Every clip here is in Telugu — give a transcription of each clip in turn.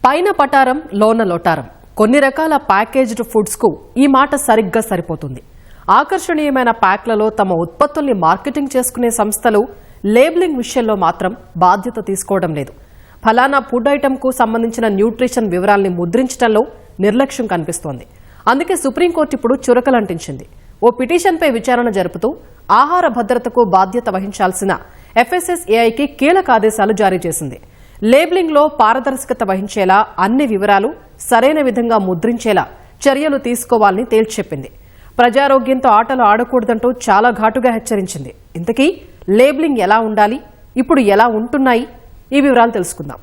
పైన పటారం లోన లోటారం కొన్ని రకాల ప్యాకేజ్డ్ ఫుడ్స్ కు ఈ మాట సరిగ్గా సరిపోతుంది. ఆకర్షణీయమైన ప్యాక్లలో తమ ఉత్పత్తుల్ని మార్కెటింగ్ చేసుకునే సంస్థలు లేబులింగ్ విషయంలో మాత్రం బాధ్యత తీసుకోవడం లేదు. ఫలానా ఫుడ్ ఐటెంకు సంబంధించిన న్యూట్రిషన్ వివరాల్ని ముద్రించడంలో నిర్లక్ష్యం కనిపిస్తోంది. అందుకే సుప్రీంకోర్టు ఇప్పుడు చురకలంటించింది. ఓ పిటిషన్పై విచారణ జరుపుతూ ఆహార భద్రతకు బాధ్యత వహించాల్సిన FSSAIకి కీలక ఆదేశాలు జారీ చేసింది. లేబులింగ్లో పారదర్శకత వహించేలా అన్ని వివరాలు సరైన విధంగా ముద్రించేలా చర్యలు తీసుకోవాలని తేల్చెప్పింది. ప్రజారోగ్యంతో ఆటలు ఆడకూడదంటూ చాలా ఘాటుగా హెచ్చరించింది. ఇంతకీ లేబులింగ్ ఎలా ఉండాలి, ఇప్పుడు ఎలా ఉంటున్నాయి, ఈ వివరాలు తెలుసుకుందాం.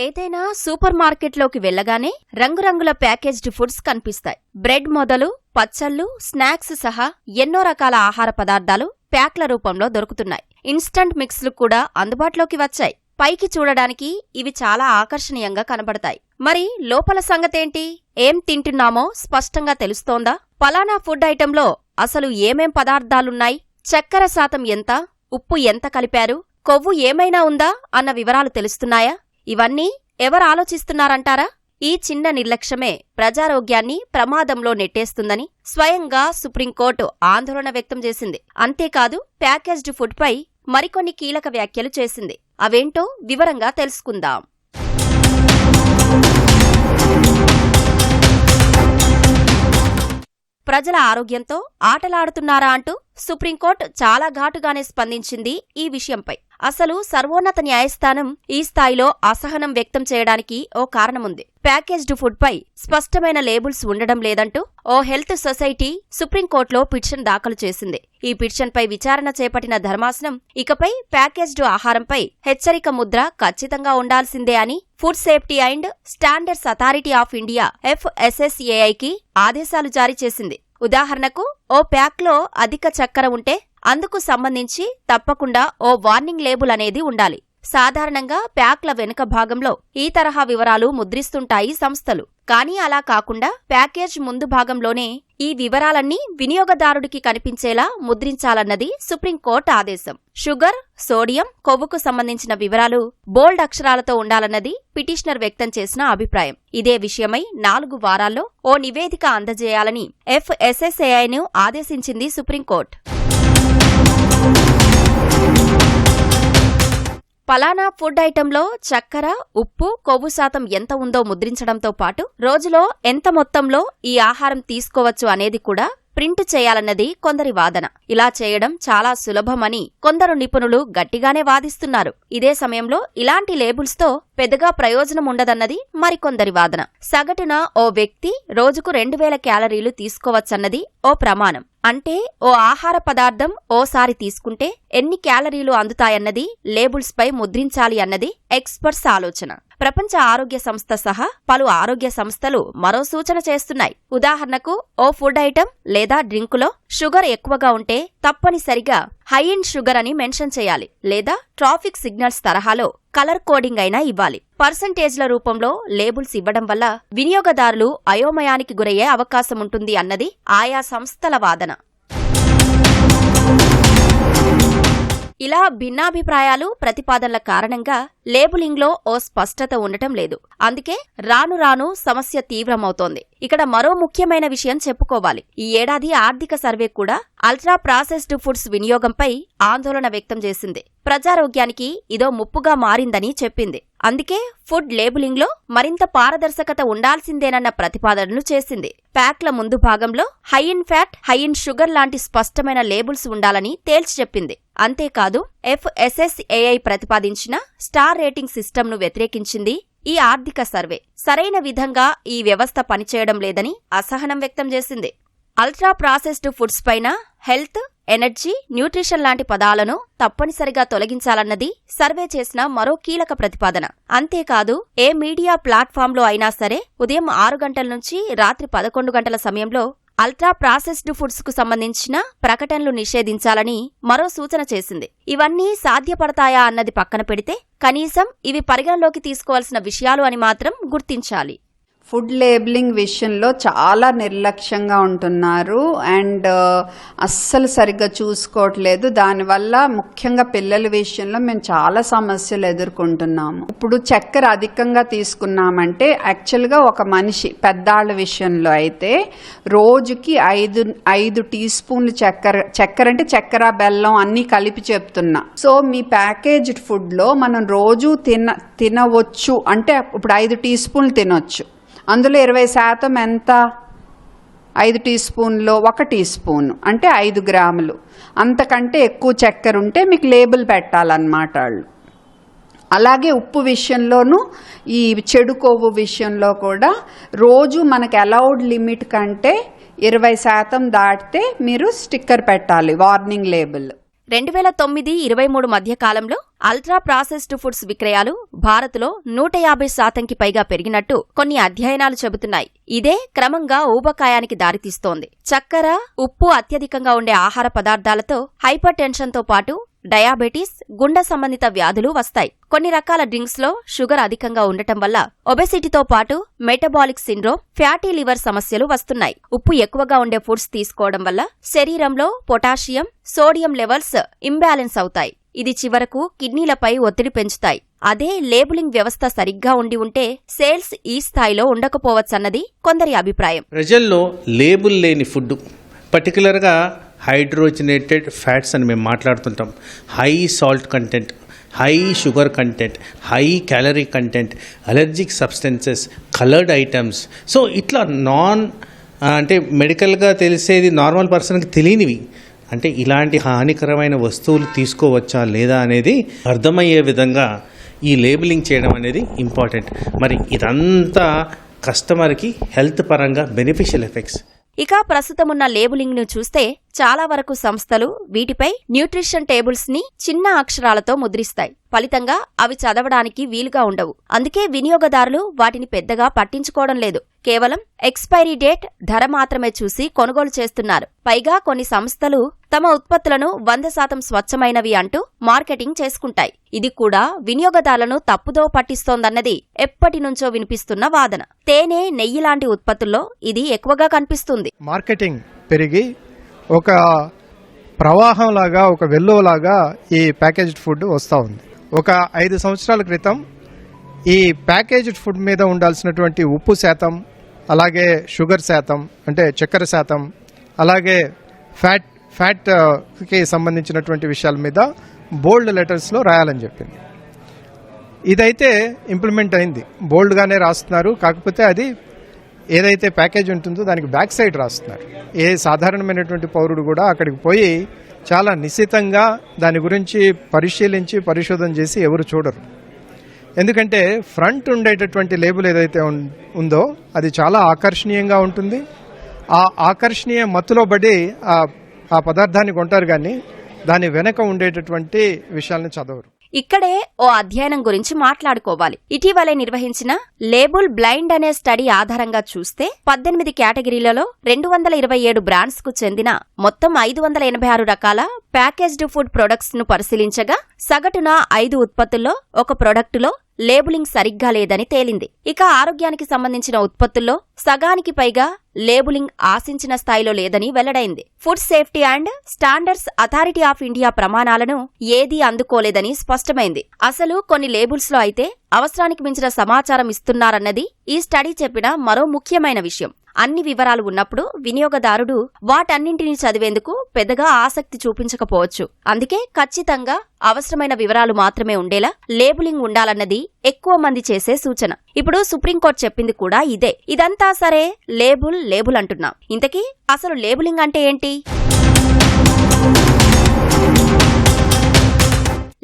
ఏదైనా సూపర్ మార్కెట్లోకి వెళ్లగానే రంగురంగుల ప్యాకేజ్డ్ ఫుడ్స్ కనిపిస్తాయి. బ్రెడ్ మొదలు పచ్చళ్లు, స్నాక్స్ సహా ఎన్నో రకాల ఆహార పదార్థాలు ప్యాక్ల రూపంలో దొరుకుతున్నాయి. ఇన్స్టంట్ మిక్స్లు కూడా అందుబాటులోకి వచ్చాయి. పైకి చూడడానికి ఇవి చాలా ఆకర్షణీయంగా కనబడతాయి. మరి లోపల సంగతేంటి? ఏం తింటున్నామో స్పష్టంగా తెలుస్తోందా? పలానా ఫుడ్ ఐటెంలో అసలు ఏమేం పదార్థాలున్నాయి, చక్కెర శాతం ఎంత, ఉప్పు ఎంత కలిపారు, కొవ్వు ఏమైనా ఉందా అన్న వివరాలు తెలుస్తున్నాయా? ఇవన్నీ ఎవరు ఆలోచిస్తున్నారంటారా? ఈ చిన్న నిర్లక్ష్యమే ప్రజారోగ్యాన్ని ప్రమాదంలో నెట్టేస్తుందని స్వయంగా సుప్రీంకోర్టు ఆందోళన వ్యక్తం చేసింది. అంతేకాదు ప్యాకేజ్డ్ ఫుడ్ పై మరికొన్ని కీలక వ్యాఖ్యలు చేసింది. అవేంటో వివరంగా తెలుసుకుందాం. ప్రజల ఆరోగ్యంతో ఆటలాడుతున్నారా అంటూ సుప్రీంకోర్టు చాలా ఘాటుగానే స్పందించింది ఈ విషయంపై. అసలు సర్వోన్నత న్యాయస్థానం ఈ స్థాయిలో అసహనం వ్యక్తం చేయడానికి ఓ కారణముంది. ప్యాకేజ్డ్ ఫుడ్ పై స్పష్టమైన లేబుల్స్ ఉండడం లేదంటూ ఓ హెల్త్ సొసైటీ సుప్రీంకోర్టులో పిటిషన్ దాఖలు చేసింది. ఈ పిటిషన్పై విచారణ చేపట్టిన ధర్మాసనం ఇకపై ప్యాకేజ్డ్ ఆహారంపై హెచ్చరిక ముద్ర ఖచ్చితంగా ఉండాల్సిందే అని food safety and standards authority of India FSSAIకి ఆదేశాలు జారీ చేసింది. ఉదాహరణకు ఓ ప్యాక్లో అధిక చక్కెర ఉంటే అందుకు సంబంధించి తప్పకుండా ఓ వార్నింగ్ లేబుల్ అనేది ఉండాలి. సాధారణంగా ప్యాక్ల వెనుక భాగంలో ఈ తరహా వివరాలు ముద్రిస్తుంటాయి సంస్థలు. కానీ అలా కాకుండా ప్యాకేజ్ ముందు భాగంలోనే ఈ వివరాలన్నీ వినియోగదారుడికి కనిపించేలా ముద్రించాలన్నది సుప్రీంకోర్టు ఆదేశం. షుగర్, సోడియం, కొవ్వుకు సంబంధించిన వివరాలు బోల్డ్ అక్షరాలతో ఉండాలన్నది పిటిషనర్ వ్యక్తం చేసిన అభిప్రాయం. ఇదే విషయమై 4 వారాల్లో ఓ నివేదిక అందజేయాలని FSSAIను ఆదేశించింది సుప్రీంకోర్టు. పలానా ఫుడ్ ఐటెంలో చక్కెర, ఉప్పు, కొవ్వు శాతం ఎంత ఉందో ముద్రించడంతో పాటు రోజులో ఎంత మొత్తంలో ఈ ఆహారం తీసుకోవచ్చు అనేది కూడా ప్రింట్ చేయాలన్నది కొందరి వాదన. ఇలా చేయడం చాలా సులభమని కొందరు నిపుణులు గట్టిగానే వాదిస్తున్నారు. ఇదే సమయంలో ఇలాంటి లేబుల్స్తో పెద్దగా ప్రయోజనం ఉండదన్నది మరికొందరి వాదన. సగటున ఓ వ్యక్తి రోజుకు 2000 క్యాలరీలు తీసుకోవచ్చన్నది ఓ ప్రమాణం. అంటే ఓ ఆహార పదార్థం ఓసారి తీసుకుంటే ఎన్ని క్యాలరీలు అందుతాయన్నది లేబుల్స్ పై ముద్రించాలి అన్నది ఎక్స్పర్ట్స్ ఆలోచన. ప్రపంచ ఆరోగ్య సంస్థ సహా పలు ఆరోగ్య సంస్థలు మరో సూచన చేస్తున్నాయి. ఉదాహరణకు ఓ ఫుడ్ ఐటెం లేదా డ్రింకులో షుగర్ ఎక్కువగా ఉంటే తప్పనిసరిగా హై ఇన్ షుగర్ అని మెన్షన్ చేయాలి, లేదా ట్రాఫిక్ సిగ్నల్స్ తరహాలో కలర్ కోడింగ్ అయినా ఇవ్వాలి. పర్సంటేజ్ల రూపంలో లేబుల్స్ ఇవ్వడం వల్ల వినియోగదారులు అయోమయానికి గురయ్యే అవకాశముంటుంది అన్నది ఆయా సంస్థల వాదన. ఇలా భిన్నాభిప్రాయాలు, ప్రతిపాదనల కారణంగా లేబులింగ్లో ఓ స్పష్టత ఉండటం లేదు. అందుకే రాను రాను సమస్య తీవ్రమవుతోంది. ఇక్కడ మరో ముఖ్యమైన విషయం చెప్పుకోవాలి. ఈ ఏడాది ఆర్థిక సర్వే కూడా అల్ట్రా ప్రాసెస్డ్ ఫుడ్స్ వినియోగంపై ఆందోళన వ్యక్తం చేసింది. ప్రజారోగ్యానికి ఇదో ముప్పుగా మారిందని చెప్పింది. అందుకే ఫుడ్ లేబులింగ్లో మరింత పారదర్శకత ఉండాల్సిందేనన్న ప్రతిపాదనలు చేసింది. ప్యాక్ల ముందు భాగంలో high in fat, high in sugar లాంటి స్పష్టమైన లేబుల్స్ ఉండాలని తేల్చి చెప్పింది. అంతేకాదు FSSAI ప్రతిపాదించిన స్టార్ రేటింగ్ సిస్టమ్ను వ్యతిరేకించింది ఈ ఆర్థిక సర్వే. సరైన విధంగా ఈ వ్యవస్థ పనిచేయడం లేదని అసహనం వ్యక్తం చేసింది. అల్ట్రా ప్రాసెస్డ్ ఫుడ్స్ పైన హెల్త్, ఎనర్జీ, న్యూట్రిషన్ లాంటి పదాలను తప్పనిసరిగా తొలగించాలన్నది సర్వే చేసిన మరో కీలక ప్రతిపాదన. అంతేకాదు ఏ మీడియా ప్లాట్ఫామ్లో అయినా సరే ఉదయం 6 గంటల నుంచి రాత్రి 11 గంటల సమయంలో అల్ట్రా ప్రాసెస్డ్ ఫుడ్స్ కు సంబంధించిన ప్రకటనలు నిషేధించాలని మరో సూచన చేసింది. ఇవన్నీ సాధ్యపడతాయా అన్నది పక్కన పెడితే కనీసం ఇవి పరిగణలోకి తీసుకోవాల్సిన విషయాలు అని మాత్రం గుర్తించాలి. ఫుడ్ లేబులింగ్ విషయంలో చాలా నిర్లక్ష్యంగా ఉంటున్నారు అండ్ అస్సలు సరిగ్గా చూసుకోవట్లేదు. దానివల్ల ముఖ్యంగా పిల్లల విషయంలో మేము చాలా సమస్యలు ఎదుర్కొంటున్నాము. ఇప్పుడు చక్కెర అధికంగా తీసుకున్నామంటే యాక్చువల్గా ఒక మనిషి పెద్దాళ్ళ విషయంలో అయితే రోజుకి 5 టీ స్పూన్లు చక్కెర అంటే చక్కెర బెల్లం అన్నీ కలిపి చెప్తున్నా. సో మీ ప్యాకేజ్డ్ ఫుడ్లో మనం రోజు తినవచ్చు అంటే ఇప్పుడు 5 టీ స్పూన్లు తినొచ్చు. అందులో 20% ఎంత? 5 టీ స్పూన్లో 1 టీ స్పూన్ అంటే 5 గ్రాములు. అంతకంటే ఎక్కువ చక్కెర ఉంటే మీకు లేబుల్ పెట్టాలన్నమాట వాళ్ళు. అలాగే ఉప్పు విషయంలోనూ ఈ చెడు కొవ్వు విషయంలో కూడా రోజు మనకు అలౌడ్ లిమిట్ కంటే 20% దాటితే మీరు స్టిక్కర్ పెట్టాలి, వార్నింగ్ లేబుల్. 2009-23 మధ్య కాలంలో అల్ట్రా ప్రాసెస్డ్ ఫుడ్స్ విక్రయాలు భారత్లో 150%కి పైగా పెరిగినట్టు కొన్ని అధ్యయనాలు చెబుతున్నాయి. ఇదే క్రమంగా ఊబకాయానికి దారితీస్తోంది. చక్కెర, ఉప్పు అత్యధికంగా ఉండే ఆహార పదార్థాలతో హైపర్ టెన్షన్తో పాటు డయాబెటీస్, గుండె సంబంధిత వ్యాధులు వస్తాయి. కొన్ని రకాల డ్రింక్స్ లో షుగర్ అధికంగా ఉండటం వల్ల ఒబెసిటీతో పాటు మెటబాలిక్ సిండ్రోమ్, ఫ్యాటీ లివర్ సమస్యలు వస్తున్నాయి. ఉప్పు ఎక్కువగా ఉండే ఫుడ్స్ తీసుకోవడం వల్ల శరీరంలో పొటాషియం, సోడియం లెవెల్స్ ఇంబ్యాలెన్స్ అవుతాయి. ఇది చివరకు కిడ్నీలపై ఒత్తిడి పెంచుతాయి. అదే లేబులింగ్ వ్యవస్థ సరిగ్గా ఉండి ఉంటే సేల్స్ ఈ స్థాయిలో ఉండకపోవచ్చన్నది కొందరి అభిప్రాయం. ప్రజల్లో లేబుల్ లేని ఫుడ్, పర్టికులర్గా హైడ్రోజనేటెడ్ ఫ్యాట్స్ అని మేము మాట్లాడుతుంటాం. High salt content, high sugar content, high calorie content, allergic substances, coloured items. So ఇట్లా అంటే మెడికల్గా తెలిసేది నార్మల్ పర్సన్కి తెలియనివి. అంటే ఇలాంటి హానికరమైన వస్తువులు తీసుకోవచ్చా లేదా అనేది అర్థమయ్యే విధంగా ఈ లేబులింగ్ చేయడం అనేది ఇంపార్టెంట్. మరి ఇదంతా కస్టమర్కి హెల్త్ పరంగా బెనిఫిషియల్ ఎఫెక్ట్స్. ఇక ప్రస్తుతమున్న లేబులింగ్ ను చూస్తే చాలా వరకు సంస్థలు వీటిపై న్యూట్రిషన్ టేబుల్స్ ని చిన్న అక్షరాలతో ముద్రిస్తాయి. ఫలితంగా అవి చదవడానికి వీలుగా ఉండవు. అందుకే వినియోగదారులు వాటిని పెద్దగా పట్టించుకోవడం లేదు. కేవలం ఎక్స్పైరీ డేట్, ధర మాత్రమే చూసి కొనుగోలు చేస్తున్నారు. పైగా కొన్ని సంస్థలు తమ ఉత్పత్తులను 100% స్వచ్ఛమైనవి అంటూ మార్కెటింగ్ చేసుకుంటాయి. ఇది కూడా వినియోగదారులను తప్పుదో పట్టిస్తోందన్నది ఎప్పటినుంచో వినిపిస్తున్న వాదన. తేనె, నెయ్యి లాంటి ఉత్పత్తుల్లో ఇది ఎక్కువగా కనిపిస్తుంది. మార్కెటింగ్ పెరిగి ఒక ప్రవాహంలాగా, ఒక వెల్లువలాగా ఈ ప్యాకేజ్డ్ ఫుడ్ వస్తూ ఉంది. ఒక 5 సంవత్సరాల క్రితం ఈ ప్యాకేజ్డ్ ఫుడ్ మీద ఉండాల్సినటువంటి ఉప్పు శాతం, అలాగే షుగర్ శాతం అంటే చక్కెర శాతం, అలాగే ఫ్యాట్కి సంబంధించినటువంటి విషయాల మీద బోల్డ్ లెటర్స్లో రాయాలని చెప్పింది. ఇదైతే ఇంప్లిమెంట్ అయింది, బోల్డ్గానే రాస్తున్నారు. కాకపోతే అది ఏదైతే ప్యాకేజ్ ఉంటుందో దానికి బ్యాక్ సైడ్ రాస్తున్నారు. ఏ సాధారణమైనటువంటి పౌరుడు కూడా అక్కడికి పోయి చాలా నిశితంగా దాని గురించి పరిశీలించి పరిశోధన చేసి ఎవరు చూడరు. ఎందుకంటే ఫ్రంట్ ఉండేటటువంటి లేబుల్ ఏదైతే ఉందో అది చాలా ఆకర్షణీయంగా ఉంటుంది. ఆ ఆకర్షణీయ మత్తులో పడి ఆ పదార్థాన్ని కొంటారు, కానీ దాని వెనక ఉండేటటువంటి విషయాలను చదవరు. ఇక్కడే ఓ అధ్యయనం గురించి మాట్లాడుకోవాలి. ఇటీవలే నిర్వహించిన లేబుల్ బ్లైండ్ అనే స్టడీ ఆధారంగా చూస్తే 18 కేటగిరీలలో 227 బ్రాండ్స్ కు చెందిన మొత్తం 586 రకాల ప్యాకేజ్డ్ ఫుడ్ ప్రొడక్ట్స్ ను పరిశీలించగా సగటున 5 ఉత్పత్తుల్లో ఒక ప్రొడక్టులో లేబులింగ్ సరిగ్గా లేదని తేలింది. ఇక ఆరోగ్యానికి సంబంధించిన ఉత్పత్తుల్లో సగానికి పైగా లేబులింగ్ ఆశించిన స్థాయిలో లేదని వెల్లడైంది. Food safety and standards authority of India ప్రమాణాలను ఏదీ అందుకోలేదని స్పష్టమైంది. అసలు కొన్ని లేబుల్స్ లో అయితే అవసరానికి మించిన సమాచారం ఇస్తున్నారన్నది ఈ స్టడీ చెప్పిన మరో ముఖ్యమైన విషయం. అన్ని వివరాలు ఉన్నప్పుడు వినియోగదారుడు వాటన్నింటినీ చదివేందుకు పెద్దగా ఆసక్తి చూపించకపోవచ్చు. అందుకే ఖచ్చితంగా అవసరమైన వివరాలు మాత్రమే ఉండేలా లేబులింగ్ ఉండాలన్నది ఎక్కువ మంది చేసే సూచన. ఇప్పుడు సుప్రీంకోర్టు చెప్పింది కూడా ఇదే. ఇదంతా సరే, లేబుల్ అంటున్నాం. ఇంతకీ అసలు లేబులింగ్ అంటే ఏంటి?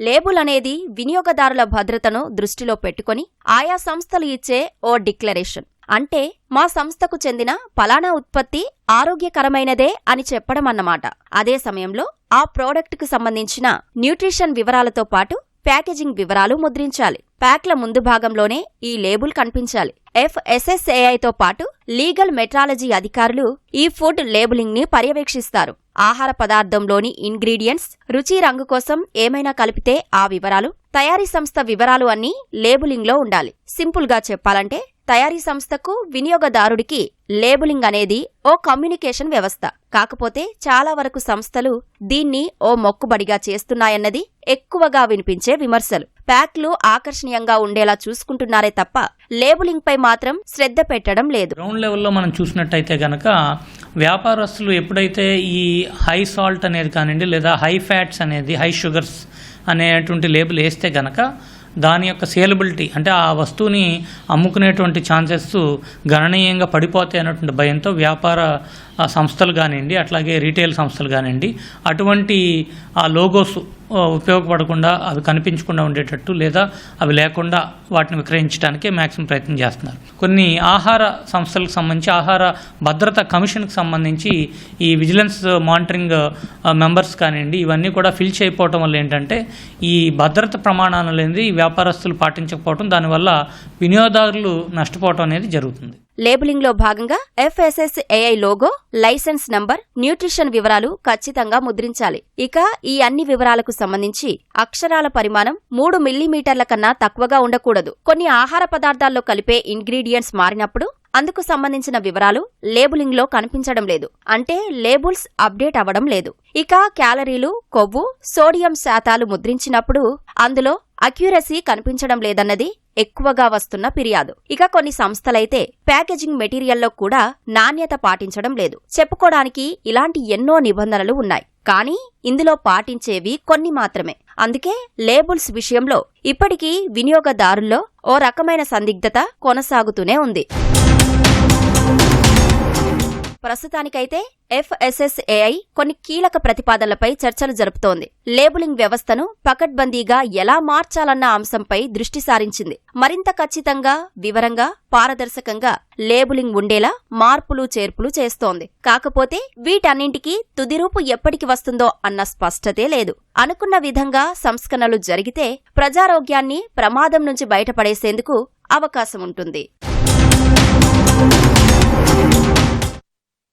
లేబుల్ అనేది వినియోగదారుల భద్రతను దృష్టిలో పెట్టుకుని ఆయా సంస్థలు ఇచ్చే ఓ డిక్లరేషన్. అంటే మా సంస్థకు చెందిన ఫలానా ఉత్పత్తి ఆరోగ్యకరమైనదే అని చెప్పడం అన్నమాట. అదే సమయంలో ఆ ప్రోడక్ట్ కు సంబంధించిన న్యూట్రిషన్ వివరాలతో పాటు ప్యాకేజింగ్ వివరాలు ముద్రించాలి. ప్యాక్ల ముందు భాగంలోనే ఈ లేబుల్ కనిపించాలి. FSSAIతో పాటు లీగల్ మెట్రాలజీ అధికారులు ఈ ఫుడ్ లేబులింగ్ ని పర్యవేక్షిస్తారు. ఆహార పదార్థంలోని ఇంగ్రీడియంట్స్, రుచి, రంగు కోసం ఏమైనా కలిపితే ఆ వివరాలు, తయారీ సంస్థ వివరాలు అన్నీ లేబులింగ్లో ఉండాలి. సింపుల్ గా చెప్పాలంటే తయారీ సంస్థకు, వినియోగదారుడికి లేబులింగ్ అనేది ఓ కమ్యూనికేషన్ వ్యవస్థ. కాకపోతే చాలా వరకు సంస్థలు దీన్ని ఓ మొక్కుబడిగా చేస్తున్నాయన్నది ఎక్కువగా వినిపించే విమర్శలు. ప్యాక్లు ఆకర్షణీయంగా ఉండేలా చూసుకుంటున్నారే తప్ప లేబులింగ్ పై మాత్రం శ్రద్ధ పెట్టడం లేదు. గ్రౌండ్ లెవెల్లో మనం చూసినట్టయితే గనక వ్యాపారస్తులు ఎప్పుడైతే ఈ హై సాల్ట్ అనేది కానివ్వండి, లేదా హై ఫ్యాట్స్ అనేది, హై షుగర్స్ అనేటువంటి లేబుల్ వేస్తే గనక దాని యొక్క సేలబిలిటీ, అంటే ఆ వస్తువుని అమ్ముకునేటువంటి ఛాన్సెస్ గణనీయంగా పడిపోతాయి అన్నటువంటి భయంతో వ్యాపార సంస్థలు కానివ్వండి, అట్లాగే రీటైల్ సంస్థలు కానివ్వండి, అటువంటి ఆ లోగోస్ ఉపయోగపడకుండా, అవి కనిపించకుండా ఉండేటట్టు, లేదా అవి లేకుండా వాటిని విక్రయించడానికే మ్యాక్సిమం ప్రయత్నం చేస్తున్నారు. కొన్ని ఆహార సంస్థలకు సంబంధించి, ఆహార భద్రతా కమిషన్కి సంబంధించి ఈ విజిలెన్స్ మానిటరింగ్ మెంబర్స్ కానివ్వండి, ఇవన్నీ కూడా ఫిల్ చేయకపోవడం వల్ల ఏంటంటే ఈ భద్రత ప్రమాణాలు అనేది వ్యాపారస్తులు పాటించకపోవడం, దానివల్ల వినియోగదారులు నష్టపోవడం అనేది జరుగుతుంది. లేబులింగ్ లో భాగంగా FSSAI logo, licence number, nutrition వివరాలు ఖచ్చితంగా ముద్రించాలి. ఇక ఈ అన్ని వివరాలకు సంబంధించి అక్షరాల పరిమాణం 3 మిల్లీమీటర్ల కన్నా తక్కువగా ఉండకూడదు. కొన్ని ఆహార పదార్థాల్లో కలిపే ఇంగ్రీడియంట్స్ మారినప్పుడు అందుకు సంబంధించిన వివరాలు లేబులింగ్ లో కనిపించడం లేదు. అంటే లేబుల్స్ అప్డేట్ అవ్వడం లేదు. ఇక క్యాలరీలు, కొవ్వు, సోడియం శాతాలు ముద్రించినప్పుడు అందులో అక్యురసీ కనిపించడం లేదన్నది ఎక్కువగా వస్తున్న ఫిర్యాదు. ఇక కొన్ని సంస్థలైతే ప్యాకేజింగ్ మెటీరియల్లో కూడా నాణ్యత పాటించడం లేదు. చెప్పుకోవడానికి ఇలాంటి ఎన్నో నిబంధనలు ఉన్నాయి. కానీ ఇందులో పాటించేవి కొన్ని మాత్రమే. అందుకే లేబుల్స్ విషయంలో ఇప్పటికీ వినియోగదారుల్లో ఓ రకమైన సందిగ్ధత కొనసాగుతూనే ఉంది. ప్రస్తుతానికైతే FSSAI కొన్ని కీలక ప్రతిపాదనలపై చర్చలు జరుపుతోంది. లేబులింగ్ వ్యవస్థను పకడ్బందీగా ఎలా మార్చాలన్న అంశంపై దృష్టి సారించింది. మరింత ఖచ్చితంగా, వివరంగా, పారదర్శకంగా లేబులింగ్ ఉండేలా మార్పులు చేర్పులు చేస్తోంది. కాకపోతే వీటన్నింటికీ తుదిరూపు ఎప్పటికి వస్తుందో అన్న స్పష్టతే లేదు. అనుకున్న విధంగా సంస్కరణలు జరిగితే ప్రజారోగ్యాన్ని ప్రమాదం నుంచి బయటపడేసేందుకు అవకాశం ఉంటుంది.